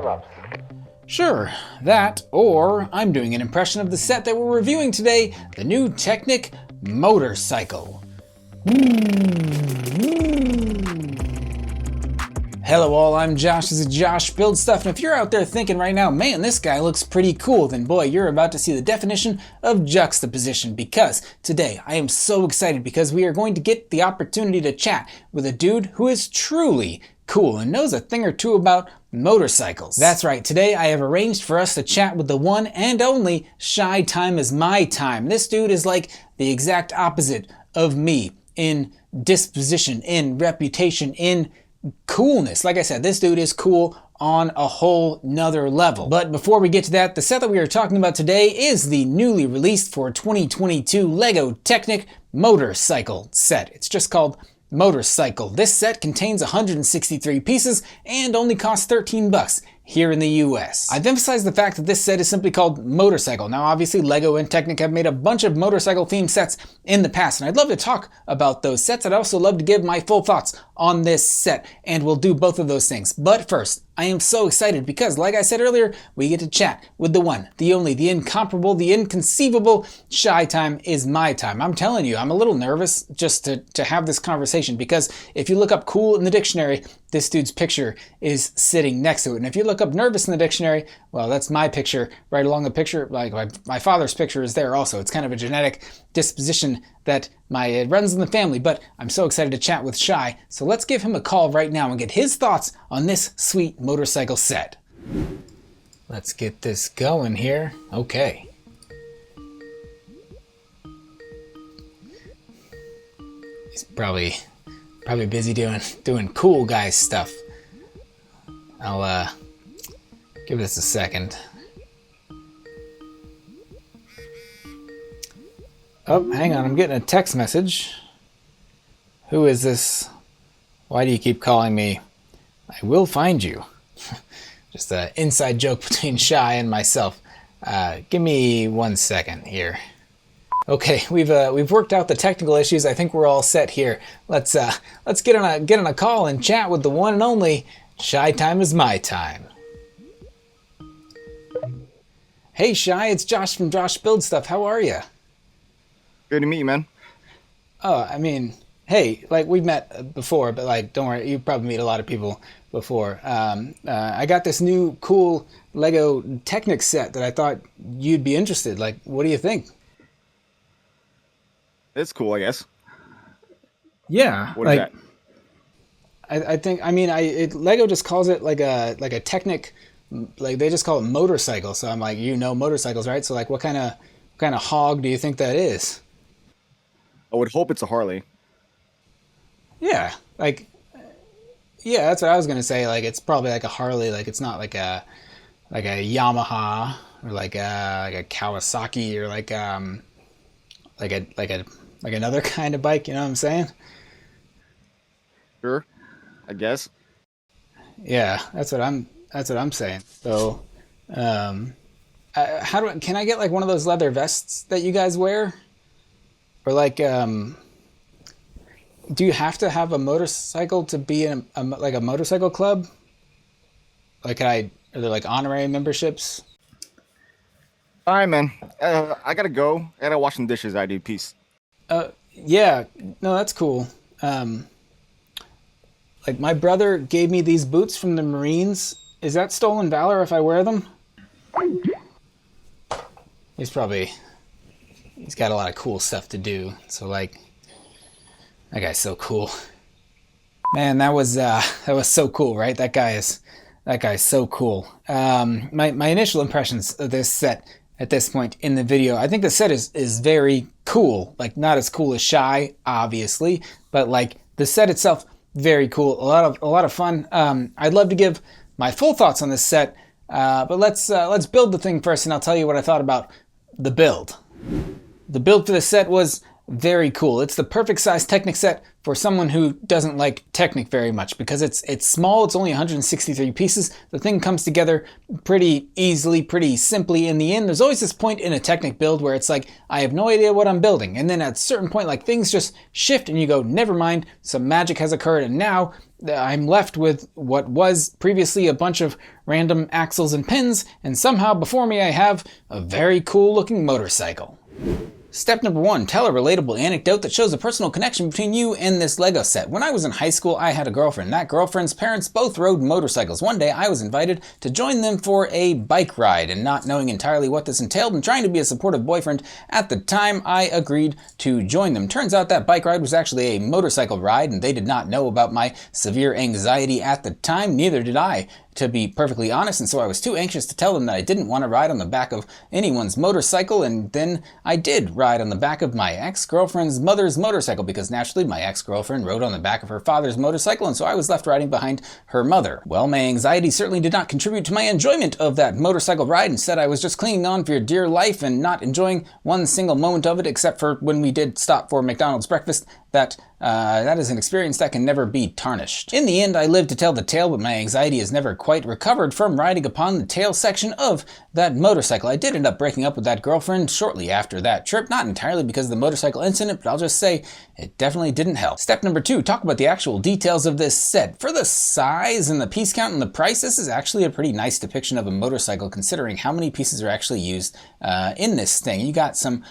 power-ups. Sure, that, or I'm doing an impression of the set that we're reviewing today, the new Technic Motorcycle. Hello all, I'm Josh, this is Josh Build Stuff, and if you're out there thinking right now, man, this guy looks pretty cool, then boy, you're about to see the definition of juxtaposition, because today I am so excited because we are going to get the opportunity to chat with a dude who is truly cool and knows a thing or two about motorcycles. That's right, today I have arranged for us to chat with the one and only SHYTIMEismyTIME. This dude is like the exact opposite of me in disposition, in reputation, in coolness. Like I said, this dude is cool on a whole nother level. But before we get to that, the set that we are talking about today is the newly released for 2022 LEGO Technic Motorcycle set. It's just called Motorcycle. This set contains 163 pieces and only costs $13 here in the US. I've emphasized the fact that this set is simply called Motorcycle. Now obviously LEGO and Technic have made a bunch of motorcycle themed sets in the past, and I'd love to talk about those sets. I'd also love to give my full thoughts on this set, and we'll do both of those things. But first, I am so excited because, like I said earlier, we get to chat with the one, the only, the incomparable, the inconceivable SHYTIMEismyTIME. I'm telling you, I'm a little nervous just to have this conversation, because if you look up cool in the dictionary, this dude's picture is sitting next to it. And if you look up nervous in the dictionary, well, that's my picture right along the picture. Like my father's picture is there also. It's kind of a genetic disposition that it runs in the family. But I'm so excited to chat with Shy. So let's give him a call right now and get his thoughts on this sweet motorcycle set. Let's get this going here. Okay. He's probably busy doing cool guy stuff. I'll give this a second. Oh, hang on, I'm getting a text message. Who is this? Why do you keep calling me? I will find you. Just an inside joke between Shy and myself. Give me 1 second here. Okay, we've worked out the technical issues. I think we're all set here. Let's get on a call and chat with the one and only SHYTIMEismyTIME. Hey Shy, it's Josh from Josh Build Stuff. How are you? Good to meet you, man. Oh, I mean, hey, like we've met before, but like, don't worry, you probably meet a lot of people before. I got this new cool LEGO Technic set that I thought you'd be interested. Like, what do you think? It's cool, I guess. Yeah. What is that? I think, I mean, LEGO just calls it like a Technic, like they just call it motorcycle. So I'm like, you know motorcycles, right? So like, what kind of hog do you think that is? I would hope it's a Harley. Yeah, like, yeah, that's what I was gonna say. Like, it's probably like a Harley. Like, it's not like a Yamaha or like a Kawasaki or like another kind of bike. You know what I'm saying? Sure, I guess. Yeah, that's what I'm saying. So, can I get like one of those leather vests that you guys wear? Or like, do you have to have a motorcycle to be in like a motorcycle club? Like, are there like honorary memberships? All right, man. I gotta go. I gotta wash some dishes. I do. Peace. Yeah. No, that's cool. Like my brother gave me these boots from the Marines. Is that stolen valor if I wear them? He's got a lot of cool stuff to do. So like, that guy's so cool. Man, that was so cool, right? That guy's so cool. My initial impressions of this set at this point in the video, I think the set is very cool. Like, not as cool as Shy, obviously, but like the set itself, very cool. A lot of fun. I'd love to give my full thoughts on this set, but let's build the thing first, and I'll tell you what I thought about the build. The build for this set was very cool. It's the perfect size Technic set for someone who doesn't like Technic very much because it's small, it's only 163 pieces. The thing comes together pretty easily, pretty simply in the end. There's always this point in a Technic build where it's like, I have no idea what I'm building. And then at a certain point, like things just shift and you go, never mind, some magic has occurred. And now I'm left with what was previously a bunch of random axles and pins. And somehow before me, I have a very cool looking motorcycle. Step number 1, tell a relatable anecdote that shows a personal connection between you and this LEGO set. When I was in high school, I had a girlfriend. That girlfriend's parents both rode motorcycles. One day, I was invited to join them for a bike ride, and not knowing entirely what this entailed and trying to be a supportive boyfriend at the time, I agreed to join them. Turns out that bike ride was actually a motorcycle ride, and they did not know about my severe anxiety at the time. Neither did I, to be perfectly honest, and so I was too anxious to tell them that I didn't want to ride on the back of anyone's motorcycle, and then I did ride on the back of my ex-girlfriend's mother's motorcycle, because naturally my ex-girlfriend rode on the back of her father's motorcycle, and so I was left riding behind her mother. Well, my anxiety certainly did not contribute to my enjoyment of that motorcycle ride. Instead, I was just clinging on for dear life and not enjoying one single moment of it, except for when we did stop for McDonald's breakfast. That is an experience that can never be tarnished. In the end, I lived to tell the tale, but my anxiety has never quite recovered from riding upon the tail section of that motorcycle. I did end up breaking up with that girlfriend shortly after that trip, not entirely because of the motorcycle incident, but I'll just say it definitely didn't help. Step number 2, talk about the actual details of this set. For the size and the piece count and the price, this is actually a pretty nice depiction of a motorcycle considering how many pieces are actually used in this thing. You got some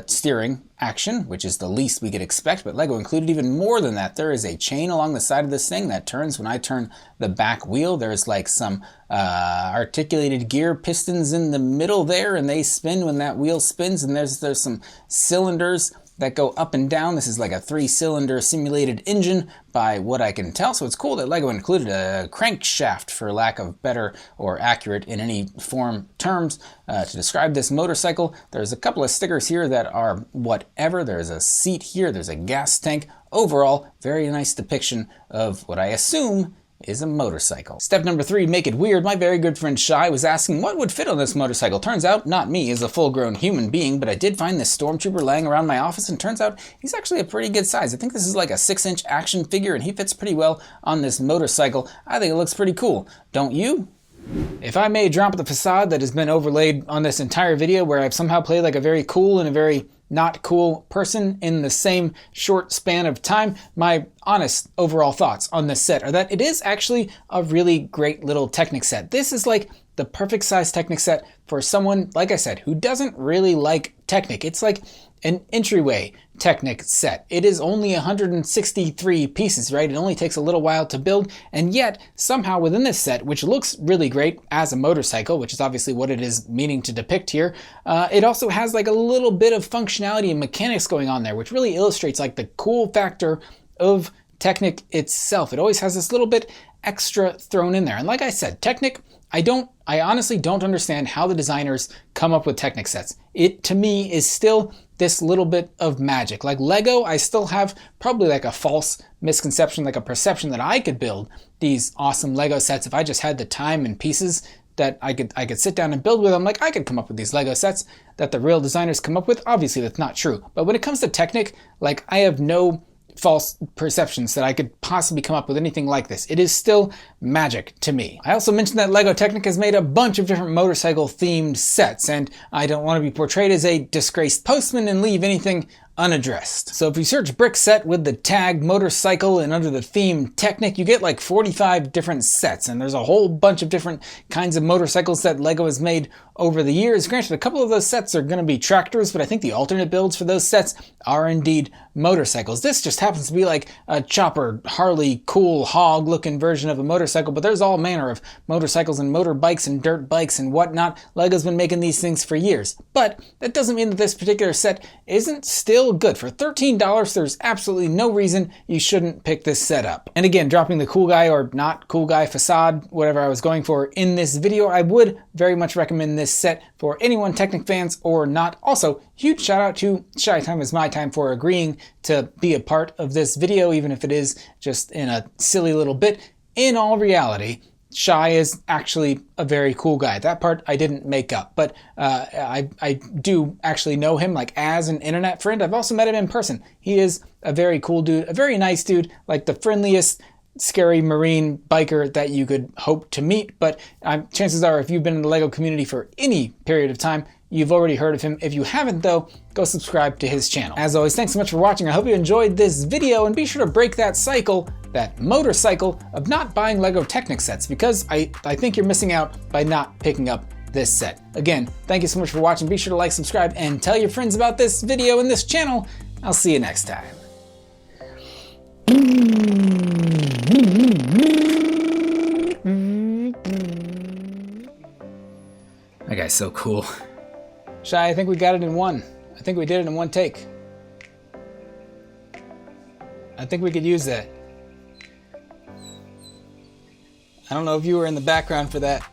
steering action, which is the least we could expect, but LEGO included even more than that. There is a chain along the side of this thing that turns when I turn the back wheel. There's like some articulated gear pistons in the middle there, and they spin when that wheel spins, and there's some cylinders that go up and down. This is like a 3-cylinder simulated engine by what I can tell. So it's cool that LEGO included a crankshaft, for lack of better or accurate in any form terms, to describe this motorcycle. There's a couple of stickers here that are whatever. There's a seat here. There's a gas tank. Overall, very nice depiction of what I assume is a motorcycle. Step number 3, make it weird. My very good friend Shy was asking what would fit on this motorcycle. Turns out, not me as a full-grown human being, but I did find this stormtrooper laying around my office, and turns out he's actually a pretty good size. I think this is like a 6-inch action figure, and he fits pretty well on this motorcycle. I think it looks pretty cool. Don't you? If I may drop the facade that has been overlaid on this entire video, where I've somehow played like a very cool and a very not cool person in the same short span of time, my honest overall thoughts on this set are that it is actually a really great little Technic set. This is like the perfect size Technic set for someone, like I said, who doesn't really like Technic. It's like an entryway Technic set. It is only 163 pieces, right? It only takes a little while to build, and yet somehow within this set, which looks really great as a motorcycle, which is obviously what it is meaning to depict here, it also has like a little bit of functionality and mechanics going on there, which really illustrates like the cool factor of Technic itself. It always has this little bit extra thrown in there. And like I said, Technic, I honestly don't understand how the designers come up with Technic sets. It, to me, is still this little bit of magic. Like LEGO, I still have probably like a false misconception, like a perception that I could build these awesome LEGO sets if I just had the time and pieces that I could sit down and build with. I'm like, I could come up with these LEGO sets that the real designers come up with. Obviously, that's not true. But when it comes to Technic, like I have no false perceptions that I could possibly come up with anything like this. It is still magic to me. I also mentioned that LEGO Technic has made a bunch of different motorcycle themed sets, and I don't want to be portrayed as a disgraced postman and leave anything unaddressed. So if you search BRICKSET with the tag motorcycle and under the theme Technic, you get like 45 different sets, and there's a whole bunch of different kinds of motorcycles that LEGO has made over the years. Granted, a couple of those sets are going to be tractors, but I think the alternate builds for those sets are indeed motorcycles. This just happens to be like a chopper, Harley, cool, hog looking version of a motorcycle, but there's all manner of motorcycles and motorbikes and dirt bikes and whatnot. LEGO's been making these things for years, but that doesn't mean that this particular set isn't still good. For $13, there's absolutely no reason you shouldn't pick this set up. And again, dropping the cool guy or not cool guy facade, whatever I was going for in this video, I would very much recommend this set for anyone Technic fans or not. Also, huge shout out to SHYTIMEismyTIME for agreeing to be a part of this video, even if it is just in a silly little bit. In all reality, Shy is actually a very cool guy. That part I didn't make up, but I do actually know him like as an internet friend. I've also met him in person. He is a very cool dude, a very nice dude, like the friendliest, scary marine biker that you could hope to meet. But chances are, if you've been in the LEGO community for any period of time, you've already heard of him. If you haven't though, go subscribe to his channel. As always, thanks so much for watching. I hope you enjoyed this video, and be sure to break that cycle, that motorcycle, of not buying LEGO Technic sets, because I think you're missing out by not picking up this set. Again, thank you so much for watching. Be sure to like, subscribe, and tell your friends about this video and this channel. I'll see you next time. That guy's so cool. Shy, I think we got it in one. I think we did it in one take. I think we could use that. I don't know if you were in the background for that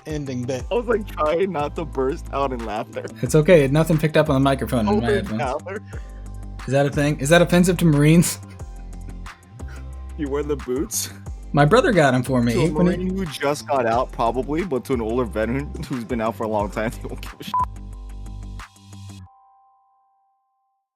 ending bit. I was like trying not to burst out in laughter. It's okay. Nothing picked up on the microphone in my headphones. Is that a thing? Is that offensive to Marines? You wear the boots? My brother got them for me. To a Marine who just got out, probably, but to an older veteran who's been out for a long time, he won't give a shit.